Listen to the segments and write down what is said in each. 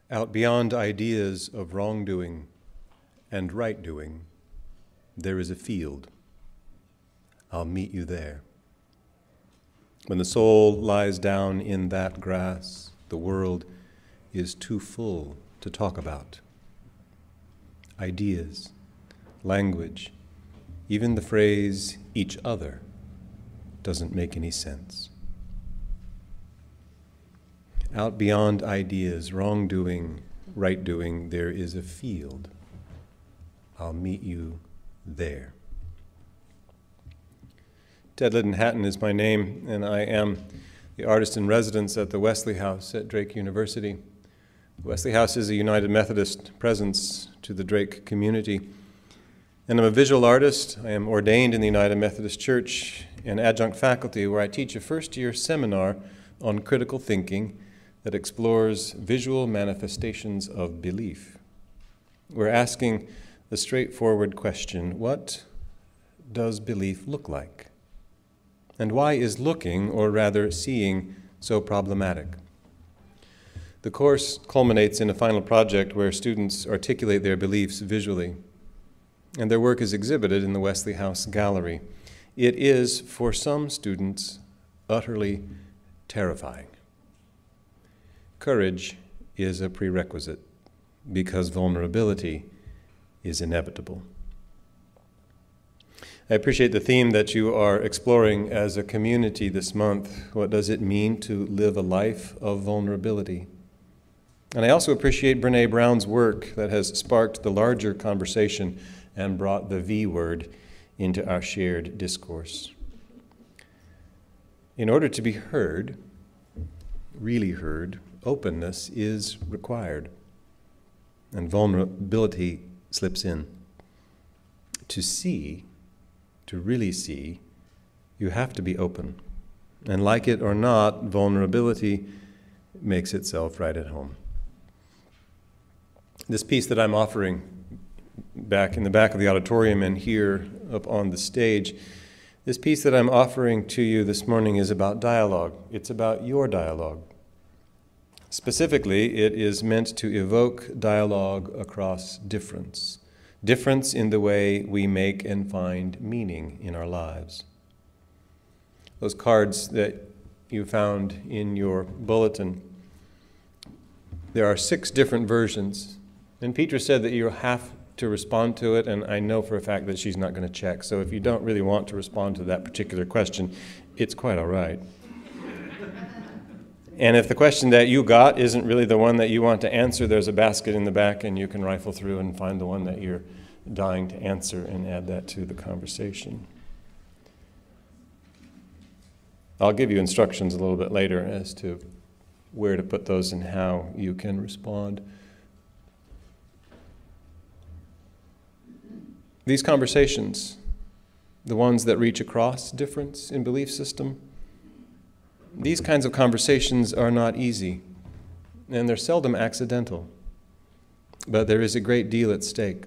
Out beyond ideas of wrongdoing and right doing, there is a field. I'll meet you there. When the soul lies down in that grass, the world is too full to talk about. Ideas, language, even the phrase each other doesn't make any sense. Out beyond ideas, wrongdoing, right doing, there is a field. I'll meet you there. Ted Lyddon Hatten is my name, and I am the artist in residence at the Wesley House at Drake University. The Wesley House is a United Methodist presence to the Drake community. And I'm a visual artist. I am ordained in the United Methodist Church and adjunct faculty, where I teach a first-year seminar on critical thinking that explores visual manifestations of belief. We're asking the straightforward question, what does belief look like? And why is looking, or rather seeing, so problematic? The course culminates in a final project where students articulate their beliefs visually, and their work is exhibited in the Wesley House Gallery. It is, for some students, utterly terrifying. Courage is a prerequisite because vulnerability is inevitable. I appreciate the theme that you are exploring as a community this month. What does it mean to live a life of vulnerability? And I also appreciate Brene Brown's work that has sparked the larger conversation and brought the V word into our shared discourse. In order to be heard, really heard, openness is required, and vulnerability slips in. To see, to really see, you have to be open. And like it or not, vulnerability makes itself right at home. This piece that I'm offering back in the back of the auditorium and here up on the stage, this piece that I'm offering to you this morning is about dialogue. It's about your dialogue. Specifically, it is meant to evoke dialogue across difference. Difference in the way we make and find meaning in our lives. Those cards that you found in your bulletin, there are 6 different versions. And Petra said that you have to respond to it, and I know for a fact that she's not going to check. So if you don't really want to respond to that particular question, it's quite all right. And if the question that you got isn't really the one that you want to answer, there's a basket in the back, and you can rifle through and find the one that you're dying to answer and add that to the conversation. I'll give you instructions a little bit later as to where to put those and how you can respond. These conversations, the ones that reach across difference in belief system, these kinds of conversations are not easy, and they're seldom accidental. But there is a great deal at stake.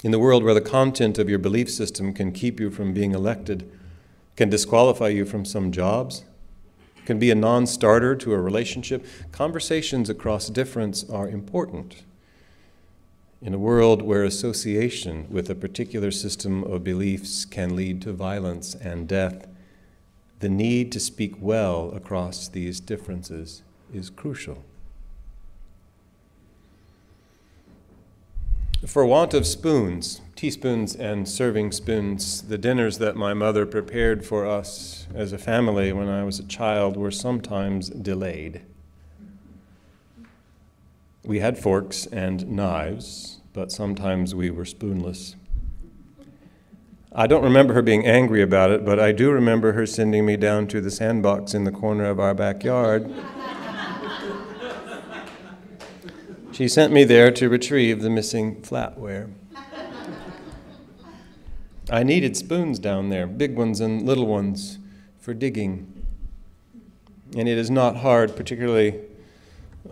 In the world where the content of your belief system can keep you from being elected, can disqualify you from some jobs, can be a non-starter to a relationship, conversations across difference are important. In a world where association with a particular system of beliefs can lead to violence and death, the need to speak well across these differences is crucial. For want of spoons, teaspoons and serving spoons, the dinners that my mother prepared for us as a family when I was a child were sometimes delayed. We had forks and knives, but sometimes we were spoonless. I don't remember her being angry about it, but I do remember her sending me down to the sandbox in the corner of our backyard. She sent me there to retrieve the missing flatware. I needed spoons down there, big ones and little ones, for digging. And it is not hard, particularly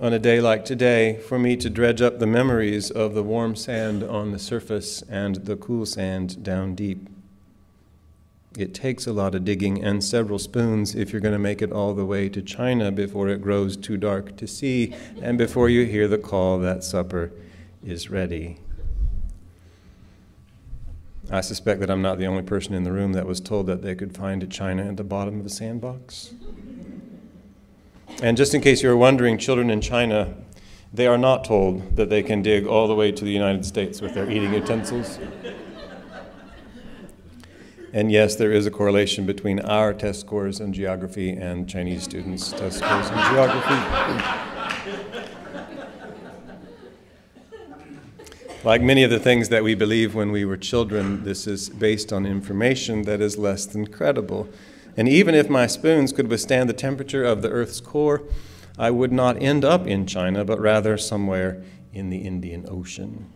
on a day like today, for me to dredge up the memories of the warm sand on the surface and the cool sand down deep. It takes a lot of digging and several spoons if you're going to make it all the way to China before it grows too dark to see and before you hear the call that supper is ready. I suspect that I'm not the only person in the room that was told that they could find China at the bottom of a sandbox. And just in case you're wondering, children in China, they are not told that they can dig all the way to the United States with their eating utensils. And yes, there is a correlation between our test scores in geography and Chinese students' test scores in geography. Like many of the things that we believe when we were children, this is based on information that is less than credible. And even if my spoons could withstand the temperature of the Earth's core, I would not end up in China, but rather somewhere in the Indian Ocean.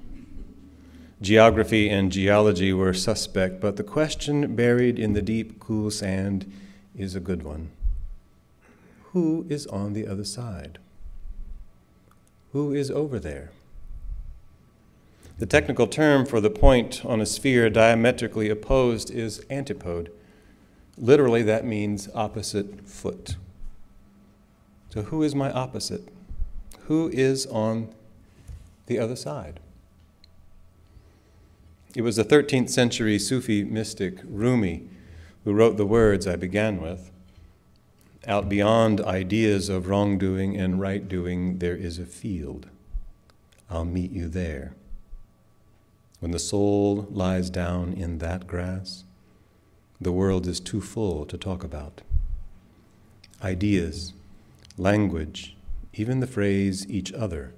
Geography and geology were suspect, but the question buried in the deep, cool sand is a good one. Who is on the other side? Who is over there? The technical term for the point on a sphere diametrically opposed is antipode. Literally, that means opposite foot. So who is my opposite? Who is on the other side? It was the 13th century Sufi mystic Rumi who wrote the words I began with. Out beyond ideas of wrongdoing and right doing, there is a field. I'll meet you there. When the soul lies down in that grass, the world is too full to talk about. Ideas, language, even the phrase each other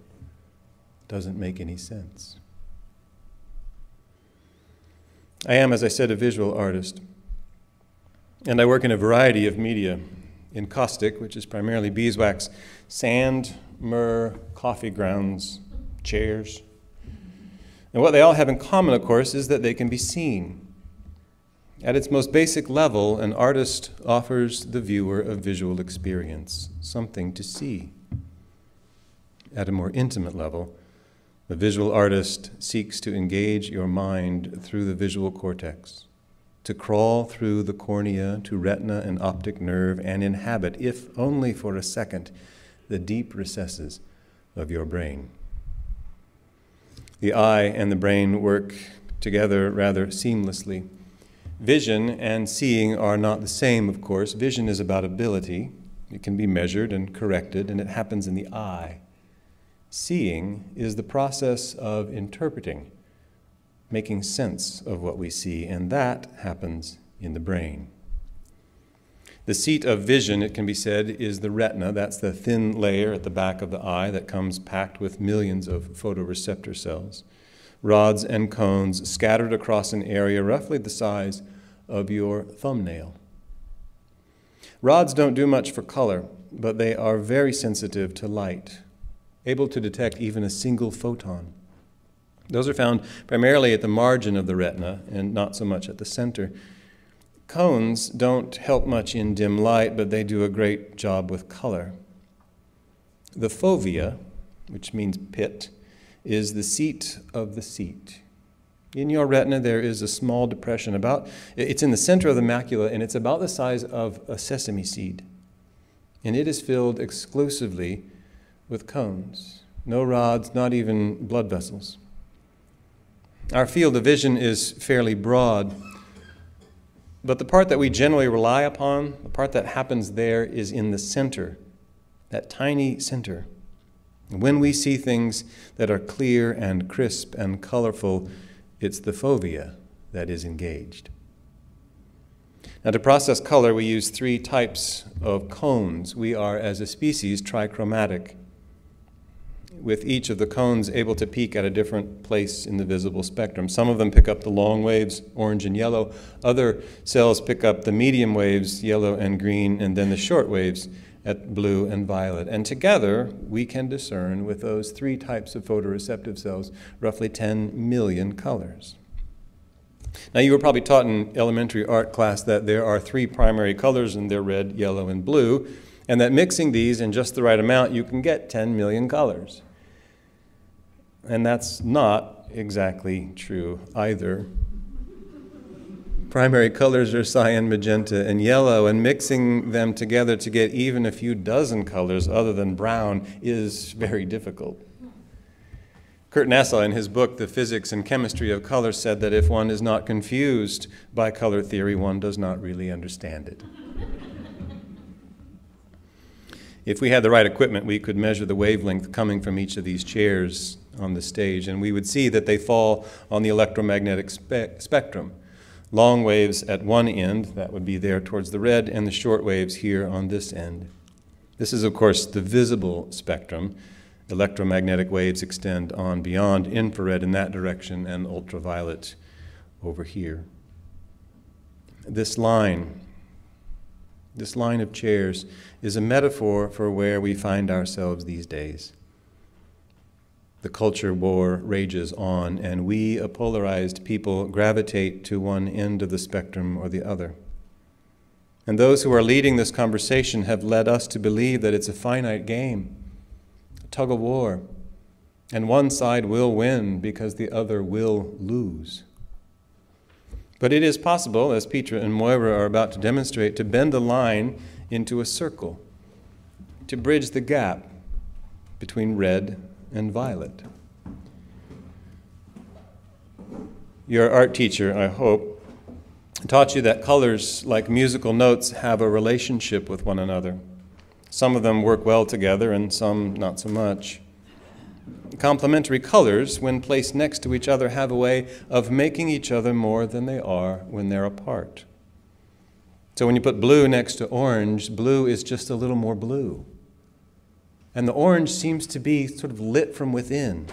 doesn't make any sense. I am, as I said, a visual artist, and I work in a variety of media. In caustic, which is primarily beeswax, sand, myrrh, coffee grounds, chairs. And what they all have in common, of course, is that they can be seen. At its most basic level, an artist offers the viewer a visual experience, something to see. At a more intimate level, the visual artist seeks to engage your mind through the visual cortex, to crawl through the cornea to retina and optic nerve and inhabit, if only for a second, the deep recesses of your brain. The eye and the brain work together rather seamlessly. Vision and seeing are not the same, of course. Vision is about ability. It can be measured and corrected, and it happens in the eye. Seeing is the process of interpreting, making sense of what we see, and that happens in the brain. The seat of vision, it can be said, is the retina. That's the thin layer at the back of the eye that comes packed with millions of photoreceptor cells, rods and cones scattered across an area roughly the size of your thumbnail. Rods don't do much for color, but they are very sensitive to light, able to detect even a single photon. Those are found primarily at the margin of the retina and not so much at the center. Cones don't help much in dim light, but they do a great job with color. The fovea, which means pit, is the seat of the seat. In your retina, there is a small depression it's in the center of the macula, and it's about the size of a sesame seed. And it is filled exclusively with cones. No rods, not even blood vessels. Our field of vision is fairly broad, but the part that we generally rely upon, the part that happens there, is in the center, that tiny center. When we see things that are clear and crisp and colorful, it's the fovea that is engaged. Now, to process color, we use 3 types of cones. We are, as a species, trichromatic, with each of the cones able to peak at a different place in the visible spectrum. Some of them pick up the long waves, orange and yellow. Other cells pick up the medium waves, yellow and green, and then the short waves at blue and violet. And together, we can discern, with those 3 types of photoreceptive cells, roughly 10 million colors. Now, you were probably taught in elementary art class that there are 3 primary colors, and they're red, yellow, and blue, and that mixing these in just the right amount, you can get 10 million colors. And that's not exactly true either. primary colors are cyan, magenta, and yellow, and mixing them together to get even a few dozen colors other than brown is very difficult. Kurt Nassau, in his book, The Physics and Chemistry of Color, said that if one is not confused by color theory, one does not really understand it. If we had the right equipment, we could measure the wavelength coming from each of these chairs on the stage, and we would see that they fall on the electromagnetic spectrum. Long waves at one end, that would be there towards the red, and the short waves here on this end. This is, of course, the visible spectrum. Electromagnetic waves extend on beyond infrared in that direction and ultraviolet over here. This line of chairs is a metaphor for where we find ourselves these days. The culture war rages on, and we, a polarized people, gravitate to one end of the spectrum or the other. And those who are leading this conversation have led us to believe that it's a finite game, tug of war, and one side will win because the other will lose. But it is possible, as Petra and Moira are about to demonstrate, to bend the line into a circle, to bridge the gap between red and violet. Your art teacher, I hope, taught you that colors, like musical notes, have a relationship with one another. Some of them work well together and some not so much. Complementary colors, when placed next to each other, have a way of making each other more than they are when they're apart. So when you put blue next to orange, blue is just a little more blue. And the orange seems to be sort of lit from within.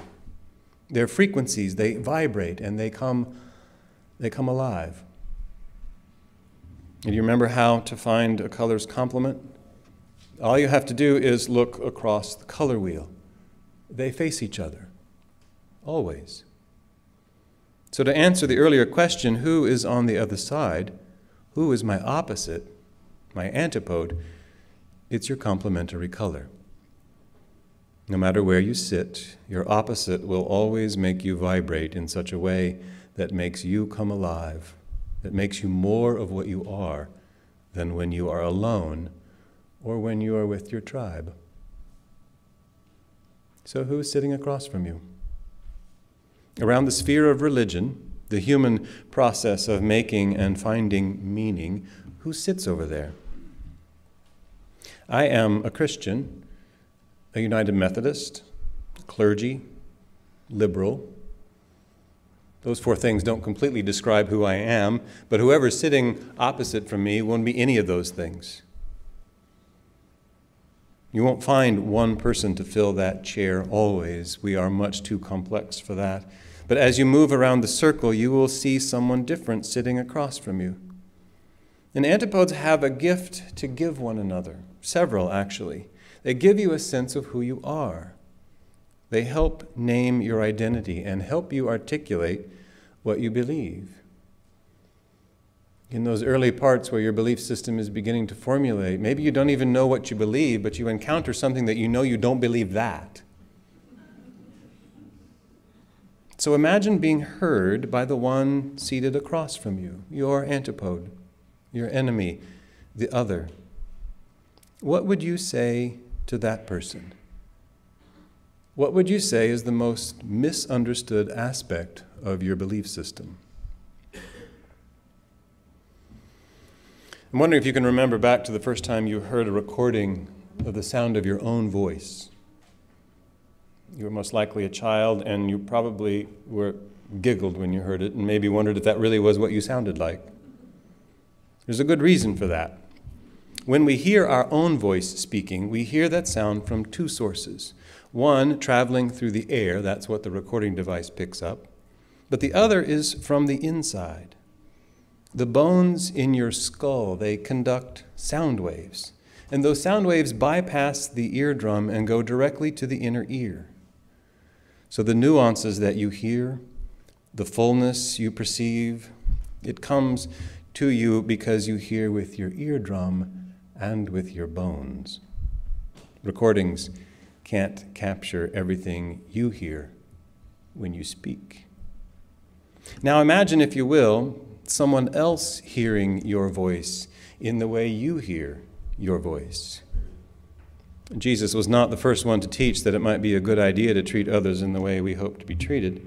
Their frequencies, they vibrate and they come alive. And you remember how to find a color's complement? All you have to do is look across the color wheel. They face each other, always. So to answer the earlier question, who is on the other side? Who is my opposite, my antipode? It's your complementary color. No matter where you sit, your opposite will always make you vibrate in such a way that makes you come alive, that makes you more of what you are than when you are alone or when you are with your tribe. So who is sitting across from you? Around the sphere of religion, the human process of making and finding meaning, who sits over there? I am a Christian, a United Methodist, clergy, liberal. Those four things don't completely describe who I am, but whoever's sitting opposite from me won't be any of those things. You won't find one person to fill that chair always. We are much too complex for that. But as you move around the circle, you will see someone different sitting across from you. And antipodes have a gift to give one another, several actually. They give you a sense of who you are. They help name your identity and help you articulate what you believe. In those early parts where your belief system is beginning to formulate, maybe you don't even know what you believe, but you encounter something that you know you don't believe that. So imagine being heard by the one seated across from you, your antipode, your enemy, the other. What would you say to that person? What would you say is the most misunderstood aspect of your belief system? I'm wondering if you can remember back to the first time you heard a recording of the sound of your own voice. You were most likely a child, and you probably giggled when you heard it and maybe wondered if that really was what you sounded like. There's a good reason for that. When we hear our own voice speaking, we hear that sound from two sources. One, traveling through the air, that's what the recording device picks up. But the other is from the inside. The bones in your skull, they conduct sound waves. And those sound waves bypass the eardrum and go directly to the inner ear. So the nuances that you hear, the fullness you perceive, it comes to you because you hear with your eardrum and with your bones. Recordings can't capture everything you hear when you speak. Now imagine, if you will, someone else hearing your voice in the way you hear your voice. Jesus was not the first one to teach that it might be a good idea to treat others in the way we hope to be treated.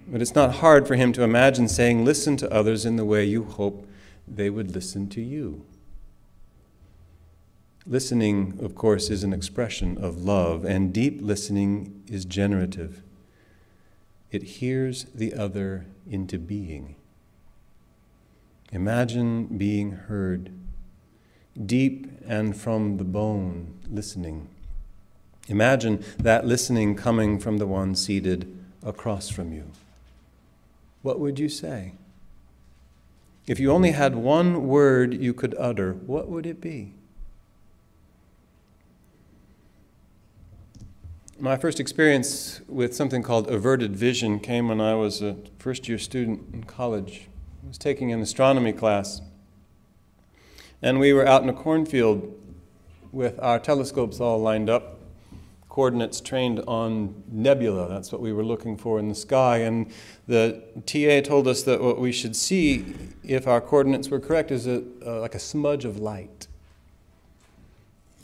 But it's not hard for him to imagine saying, listen to others in the way you hope they would listen to you. Listening, of course, is an expression of love, and deep listening is generative. It hears the other into being. Imagine being heard, deep and from the bone listening. Imagine that listening coming from the one seated across from you. What would you say? If you only had one word you could utter, what would it be? My first experience with something called averted vision came when I was a first-year student in college. I was taking an astronomy class, and we were out in a cornfield with our telescopes all lined up, coordinates trained on nebula. That's what we were looking for in the sky. And the TA told us that what we should see, if our coordinates were correct, is like a smudge of light.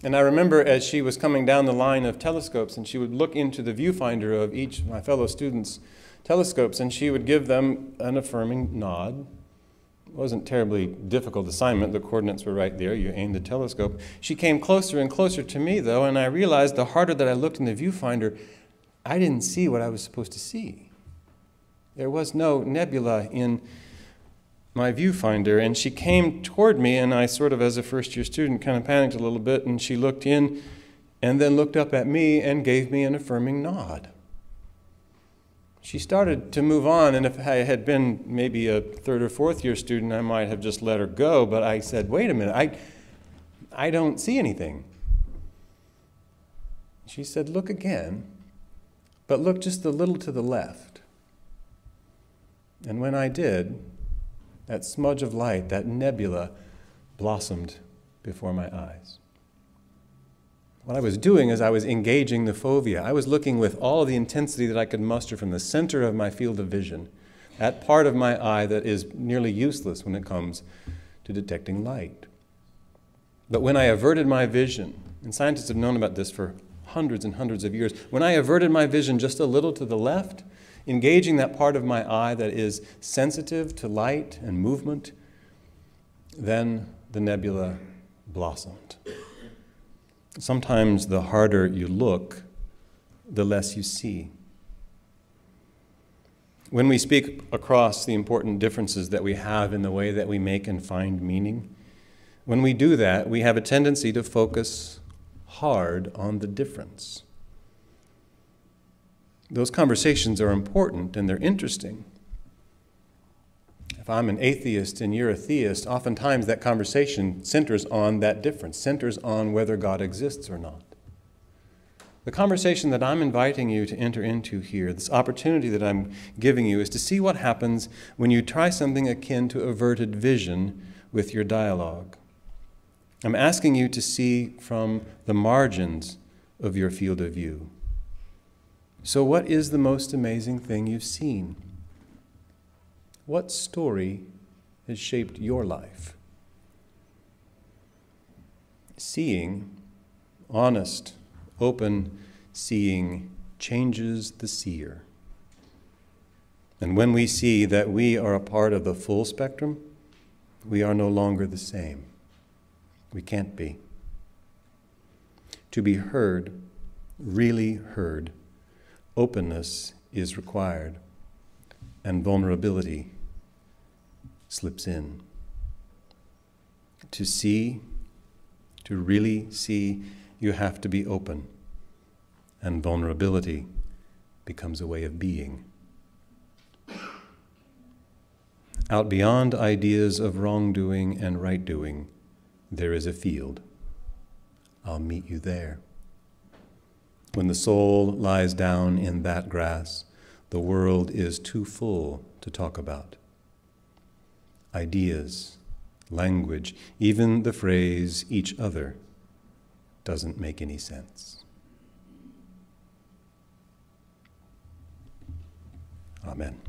And I remember as she was coming down the line of telescopes, and she would look into the viewfinder of each of my fellow students' telescopes, and she would give them an affirming nod. It wasn't a terribly difficult assignment. The coordinates were right there. You aimed the telescope. She came closer and closer to me, though, and I realized the harder that I looked in the viewfinder, I didn't see what I was supposed to see. There was no nebula in my viewfinder, and she came toward me, and I sort of, as a first-year student, kind of panicked a little bit, and she looked in and then looked up at me and gave me an affirming nod. She started to move on, and if I had been maybe a third or fourth-year student, I might have just let her go, but I said, wait a minute, I don't see anything. She said, look again, but look just a little to the left. And when I did, that smudge of light, that nebula, blossomed before my eyes. What I was doing is I was engaging the fovea. I was looking with all the intensity that I could muster from the center of my field of vision, that part of my eye that is nearly useless when it comes to detecting light. But when I averted my vision, and scientists have known about this for hundreds and hundreds of years, when I averted my vision just a little to the left, engaging that part of my eye that is sensitive to light and movement, then the nebula blossomed. Sometimes the harder you look, the less you see. When we speak across the important differences that we have in the way that we make and find meaning, when we do that, we have a tendency to focus hard on the difference. Those conversations are important and they're interesting. If I'm an atheist and you're a theist, oftentimes that conversation centers on that difference, centers on whether God exists or not. The conversation that I'm inviting you to enter into here, this opportunity that I'm giving you, is to see what happens when you try something akin to averted vision with your dialogue. I'm asking you to see from the margins of your field of view. So what is the most amazing thing you've seen? What story has shaped your life? Seeing, honest, open seeing, changes the seer. And when we see that we are a part of the full spectrum, we are no longer the same. We can't be. To be heard, really heard, openness is required, and vulnerability slips in. To see, to really see, you have to be open, and vulnerability becomes a way of being. Out beyond ideas of wrongdoing and right-doing, there is a field. I'll meet you there. When the soul lies down in that grass, the world is too full to talk about. Ideas, language, even the phrase each other doesn't make any sense. Amen.